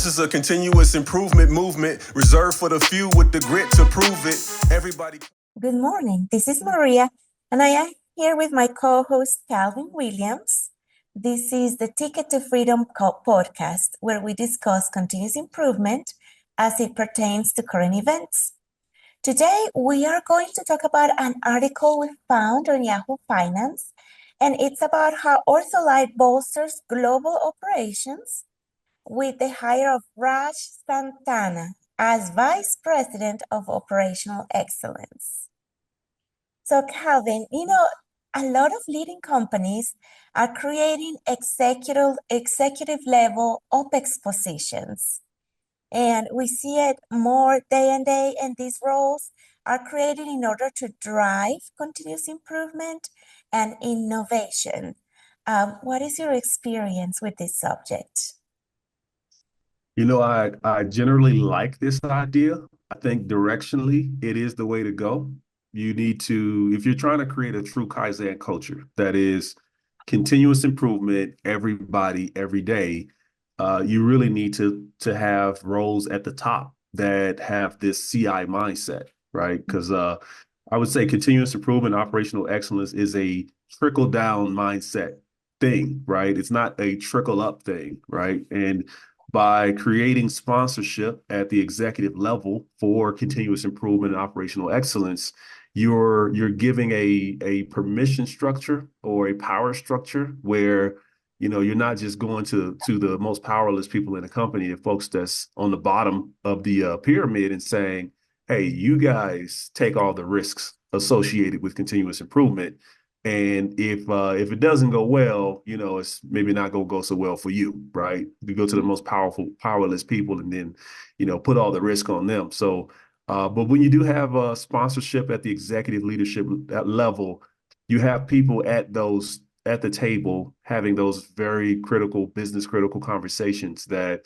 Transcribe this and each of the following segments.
This is a continuous improvement movement reserved for the few with the grit to prove it. Everybody. Good morning. This is Maria, and I am here with my co-host Calvin Williams. This is the Ticket to Freedom podcast, where we discuss continuous improvement as it pertains to current events. Today, we are going to talk about an article we found on Yahoo Finance, and it's about how Ortholite bolsters global operations with the hire of Raj Santhana as Vice President of Operational Excellence. So Calvin, a lot of leading companies are creating executive level OpEx positions. And we see it more day and day, and these roles are created in order to drive continuous improvement and innovation. What is your experience with this subject? I generally like this idea. I think directionally it is the way to go. You need to, if you're trying to create a true Kaizen culture, that is continuous improvement, everybody, every day, you really need to have roles at the top that have this CI mindset, right? Because I would say continuous improvement, operational excellence is a trickle down mindset thing, right? It's not a trickle up thing, right? And by creating sponsorship at the executive level for continuous improvement and operational excellence, you're giving a permission structure or a power structure where you're not just going to the most powerless people in the company, the folks that's on the bottom of the pyramid, and saying, hey, you guys take all the risks associated with continuous improvement. And if it doesn't go well, it's maybe not going to go so well for you, right? You go to the most powerless people and then, put all the risk on them. So, but when you do have sponsorship at the executive leadership level, you have people at the table having those very critical, business critical conversations that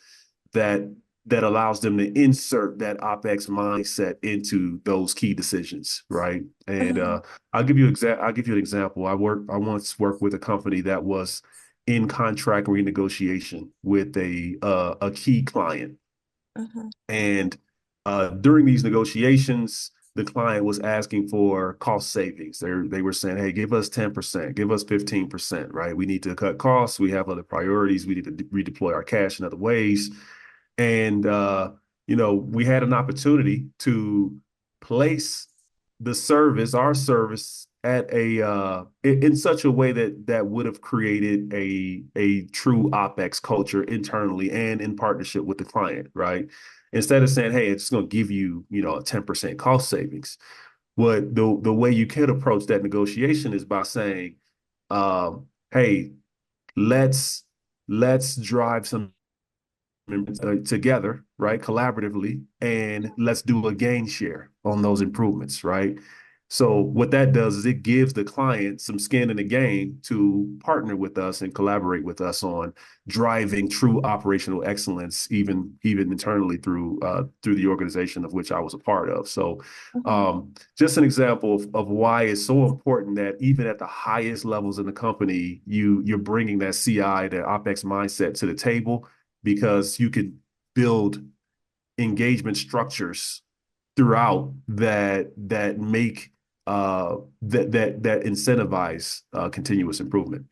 allows them to insert that OpEx mindset into those key decisions, right? And I'll give you an example. I once worked with a company that was in contract renegotiation with a key client, and during these negotiations, the client was asking for cost savings. They were saying, hey, give us 10%, give us 15%, right? We need to cut costs. We have other priorities. We need to redeploy our cash in other ways. And, we had an opportunity to place our service at in such a way that would have created a true OpEx culture internally and in partnership with the client, right? Instead of saying, hey, it's going to give you, a 10% cost savings. What the way you can approach that negotiation is by saying, hey, let's drive some together, right, collaboratively, and let's do a gain share on those improvements, right? So what that does is it gives the client some skin in the game to partner with us and collaborate with us on driving true operational excellence, even internally through the organization of which I was a part of. So just an example of why it's so important that even at the highest levels in the company, you're bringing that CI, that OpEx mindset to the table, because you can build engagement structures throughout that make that incentivize continuous improvement.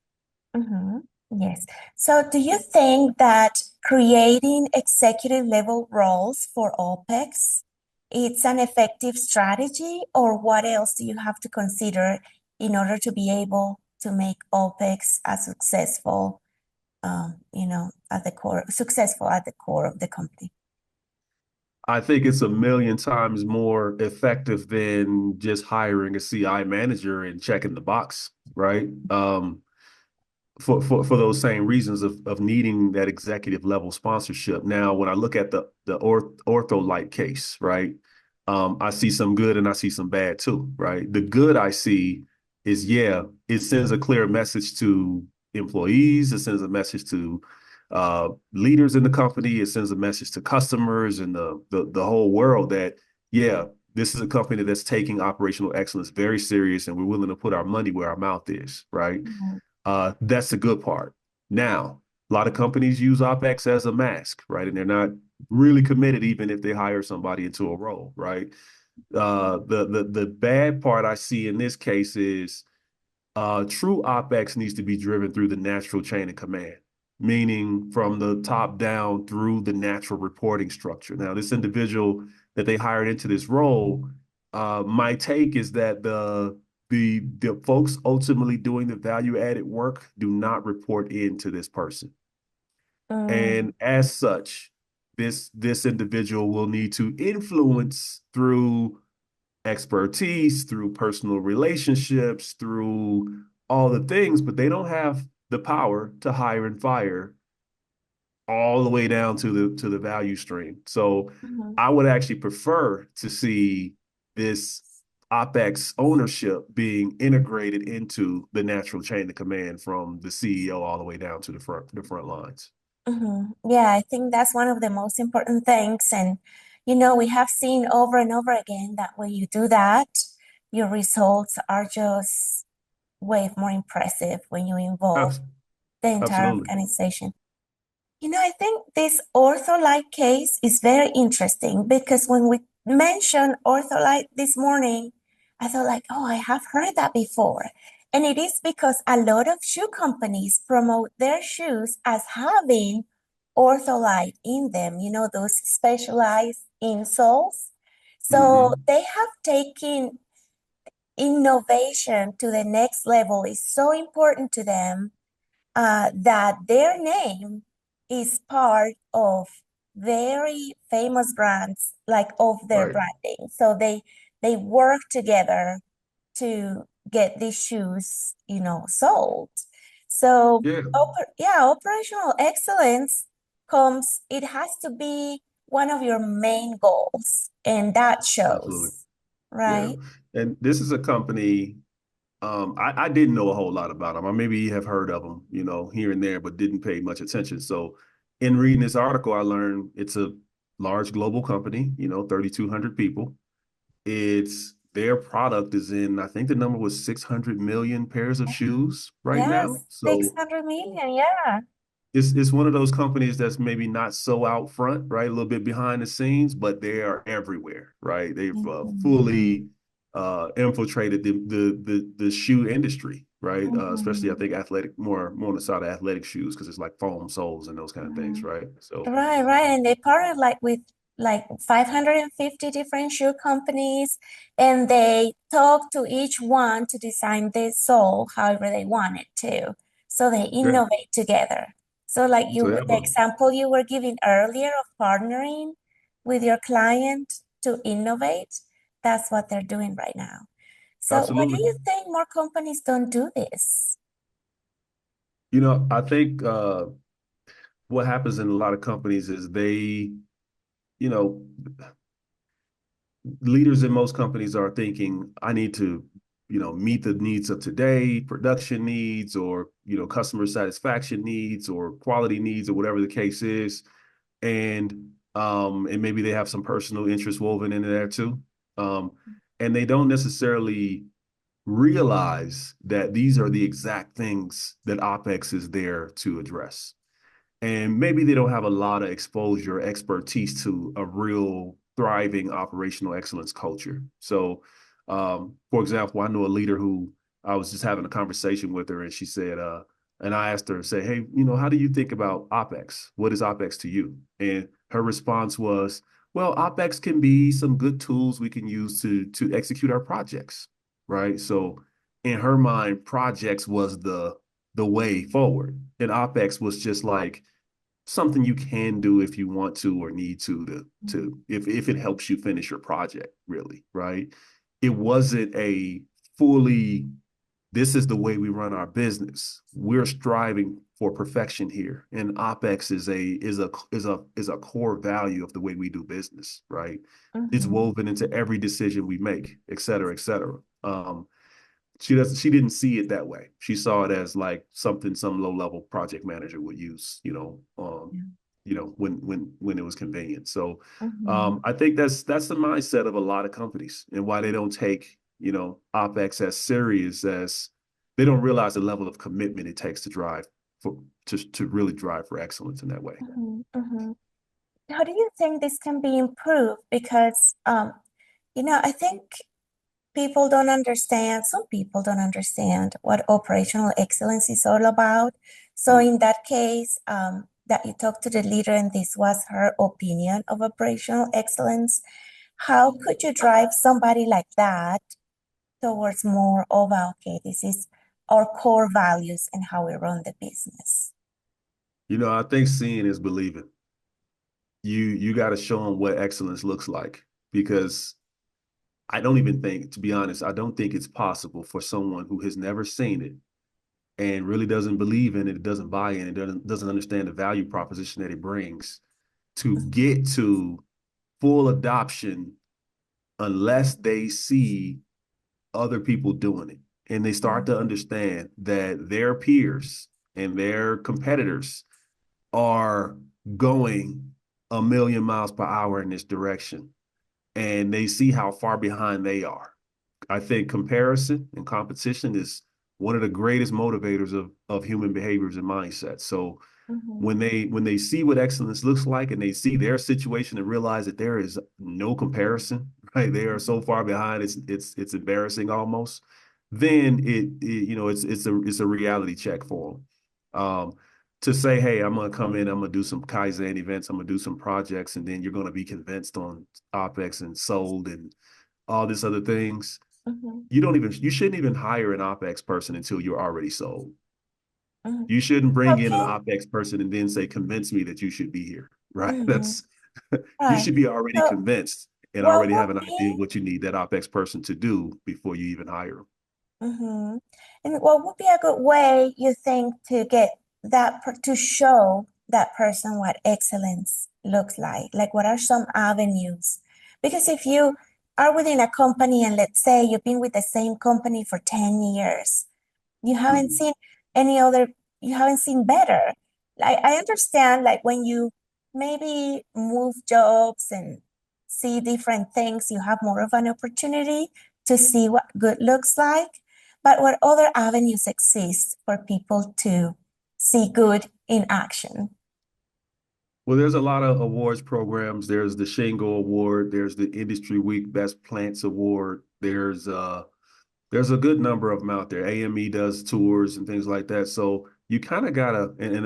Yes. So do you think that creating executive level roles for OpEx, it's an effective strategy, or what else do you have to consider in order to be able to make OpEx as successful, successful at the core of the company? I think it's a million times more effective than just hiring a CI manager and checking the box, right? For those same reasons of needing that executive level sponsorship. Now, when I look at the Ortholite case, right, I see some good and I see some bad too, right? The good I see is, it sends a clear message to employees. It sends a message to leaders in the company. It sends a message to customers and the whole world that, this is a company that's taking operational excellence very serious, and we're willing to put our money where our mouth is, right? That's the good part. Now, A lot of companies use OpEx as a mask, right? And they're not really committed even if they hire somebody into a role, right? The bad part I see in this case is true OpEx needs to be driven through the natural chain of command, meaning from the top down through the natural reporting structure. Now, this individual that they hired into this role, my take is that the folks ultimately doing the value added work do not report into this person. Mm, And as such, this individual will need to influence through expertise, through personal relationships, through all the things, but they don't have the power to hire and fire all the way down to the value stream. So mhm, I would actually prefer to see this OpEx ownership being integrated into the natural chain of command from the CEO all the way down to the front lines. mhm. Yeah, I think that's one of the most important things. And, we have seen over and over again that when you do that, your results are just way more impressive when you involve Abs- the entire Absolutely. organization. I think this Ortholite case is very interesting because when we mentioned Ortholite this morning, I thought like, oh, I have heard that before. And it is because a lot of shoe companies promote their shoes as having Ortholite in them, those specialized insoles. So Hmm. they have taken innovation to the next level. Is so important to them that their name is part of very famous brands, like of their Right. branding. So they work together to get these shoes, sold. So Yeah, operational excellence it has to be one of your main goals, and that absolutely. shows, Yeah. right? And this is a company. I didn't know a whole lot about them. I maybe have heard of them, here and there, but didn't pay much attention. So in reading this article, I learned it's a large global company, 3,200 people. It's their product is in, I think the number was 600 million pairs of shoes right now. Yes, So 600 million, yeah. it's one of those companies that's maybe not so out front, right? A little bit behind the scenes, but they are everywhere, right? They've Mhm. fully infiltrated the shoe industry, right? Especially I Mhm. think athletic, more on the side of athletic shoes because it's like foam soles and those kind of things, Mhm. right? So Right, right. And they partnered like with like 550 different shoe companies, and they talk to each one to design the sole however they want it to. So they yeah, innovate together. So like so they the have a example you were giving earlier of partnering with your client to innovate, that's what they're doing right now. So why do absolutely. you think more companies don't do this? I think what happens in a lot of companies is you know, leaders in most companies are thinking, I need to, meet the needs of today, production needs, or, customer satisfaction needs, or quality needs, or whatever the case is. And maybe they have some personal interest woven into there too. Um, and they don't necessarily realize that these are the exact things that OpEx is there to address, and maybe they don't have a lot of exposure, expertise to a real thriving operational excellence culture. So, for example, I know a leader who I was just having a conversation with her, and she said, and I asked her, say, hey, how do you think about OpEx? What is OpEx to you? And her response was, well, OpEx can be some good tools we can use to execute our projects, right? So, in her mind, projects was the way forward, and OpEx was just like something you can do if you want to or need to if it helps you finish your project, really, right? It wasn't a fully, this is the way we run our business. We're striving for perfection here, and OpEx is a core value of the way we do business, right? It's Mhm. woven into every decision we make, et cetera, et cetera. She didn't see it that way. She saw it as like something some low level project manager would use, Yeah. when it was convenient. So Mhm. I think that's the mindset of a lot of companies, and why they don't take, OpEx as serious as, they don't realize the level of commitment it takes to drive for to really drive for excellence in that way. How do you think this can be improved? Because, I think some people don't understand what operational excellence is all about. So in that case, that you talked to the leader and this was her opinion of operational excellence, how could you drive somebody like that towards more of, okay, this is our core values and how we run the business? I think seeing is believing. You got to show them what excellence looks like, because I don't even think, to be honest, I don't think it's possible for someone who has never seen it and really doesn't believe in it, doesn't buy in it, doesn't understand the value proposition that it brings, to get to full adoption unless they see other people doing it. And they start to understand that their peers and their competitors are going a million miles per hour in this direction. And they see how far behind they are. I think comparison and competition is one of the greatest motivators of human behaviors and mindsets. So when they see what excellence looks like and they see their situation and realize that there is no comparison, right? They are so far behind, it's embarrassing almost. Then it's a reality check for them. To say, hey, I'm gonna come in, I'm gonna do some Kaizen events, I'm gonna do some projects, and then you're gonna be convinced on OpEx and sold and all these other things. You shouldn't even hire an OpEx person until you're already sold. You shouldn't bring in an Okay. OpEx person and then say, convince me that you should be here, right? That's you Right. should be already So convinced and what already would have an idea of be what you need that OpEx person to do before you even hire them. Mm-hmm. And what would be a good way, you think, to get to show that person what excellence looks like? Like, what are some avenues? Because if you are within a company and let's say you've been with the same company for 10 years, you haven't Mhm. seen any other, you haven't seen better. Like, I understand, like, when you maybe move jobs and see different things, you have more of an opportunity to see what good looks like. But what other avenues exist for people to see good in action? Well, there's a lot of awards programs. There's the Shingo Award. There's the Industry Week Best Plants Award. There's a good number of them out there. AME does tours and things like that. So you kind of gotta, and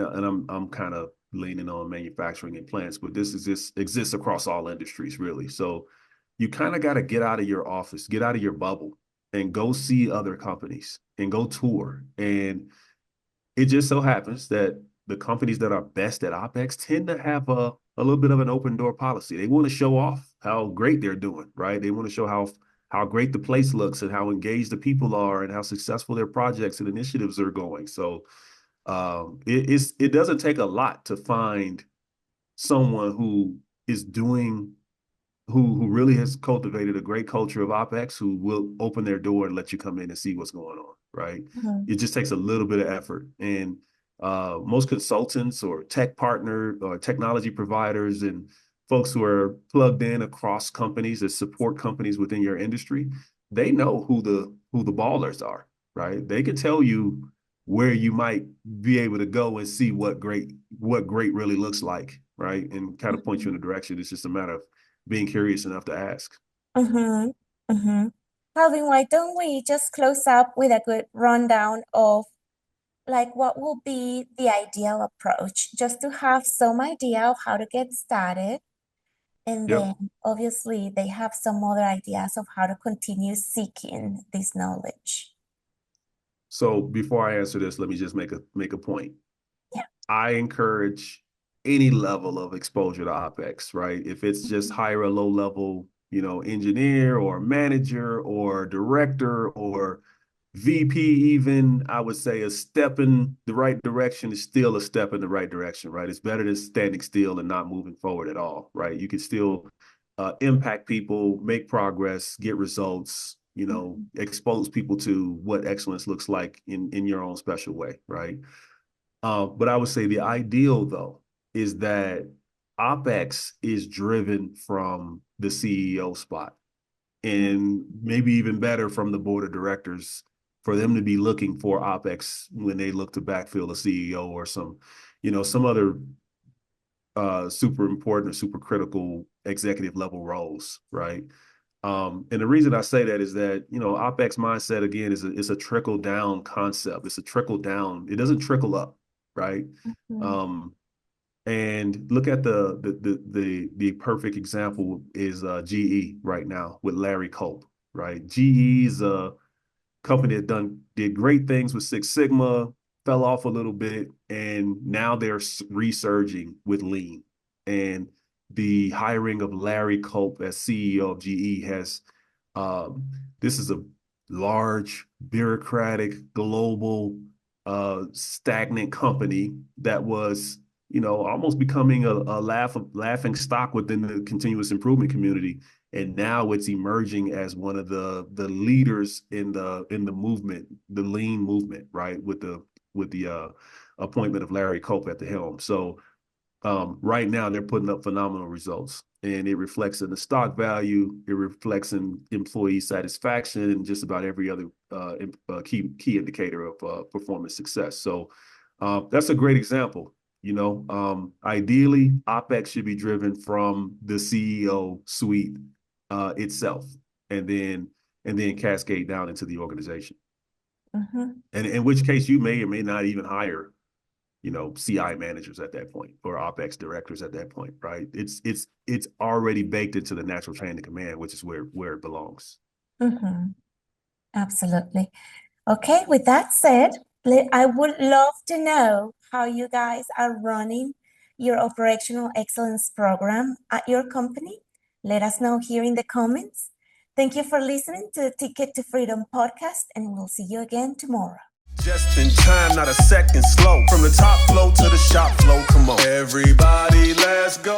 I'm kind of leaning on manufacturing and plants, but this exists across all industries really. So you kind of got to get out of your office, get out of your bubble, and go see other companies and go tour. And it just so happens that the companies that are best at OpEx tend to have a little bit of an open door policy. They want to show off how great they're doing, right? They want to show how great the place looks and how engaged the people are and how successful their projects and initiatives are going. So it doesn't take a lot to find someone who is doing who really has cultivated a great culture of OpEx, who will open their door and let you come in and see what's going on, right? Mhm. It just takes a little bit of effort. And most consultants or tech partner or technology providers and folks who are plugged in across companies that support companies within your industry, they know who the ballers are, right? They can tell you where you might be able to go and see what great really looks like, right? And kind of point you in a direction. It's just a matter of being curious enough to ask. Mm-hmm. Mm-hmm. Calvin, why don't we just close up with a good rundown of like what will be the ideal approach, just to have some idea of how to get started. And Yep. then obviously they have some other ideas of how to continue seeking this knowledge. So before I answer this, let me just make a point. Yeah. I encourage any level of exposure to OpEx, right? If it's just hire a low level, engineer or manager or director or VP, even, I would say a step in the right direction is still a step in the right direction, right? It's better than standing still and not moving forward at all, right? You can still impact people, make progress, get results, expose people to what excellence looks like in your own special way, right? But I would say the ideal, though, is that OpEx is driven from the CEO spot, and maybe even better from the board of directors for them to be looking for OpEx when they look to backfill a CEO or some other super important or super critical executive level roles, right? And the reason I say that is that, OpEx mindset, again, is a trickle down concept. It's a trickle down. It doesn't trickle up, right? Mm-hmm. And look at the perfect example is GE right now with Larry Culp, right? GE is a company that did great things with Six Sigma, fell off a little bit, and now they're resurging with Lean. And the hiring of Larry Culp as CEO of GE has, this is a large, bureaucratic, global, stagnant company that was, almost becoming a laughing stock within the continuous improvement community. And now it's emerging as one of the leaders in the movement, the lean movement, right? With the appointment of Larry Culp at the helm. So right now they're putting up phenomenal results, and it reflects in the stock value. It reflects in employee satisfaction and just about every other key indicator of performance success. So that's a great example. Ideally, OpEx should be driven from the CEO suite itself, and then cascade down into the organization. Mm-hmm. And in which case, you may or may not even hire, CI managers at that point or OpEx directors at that point, right? It's already baked into the natural chain of command, which is where it belongs. Mm-hmm. Absolutely. Okay, with that said, I would love to know how you guys are running your operational excellence program at your company. Let us know here in the comments. Thank you for listening to the Ticket to Freedom podcast, and we'll see you again tomorrow. Just in time, not a second slow. From the top flow to the shop flow, come on. Everybody, let's go.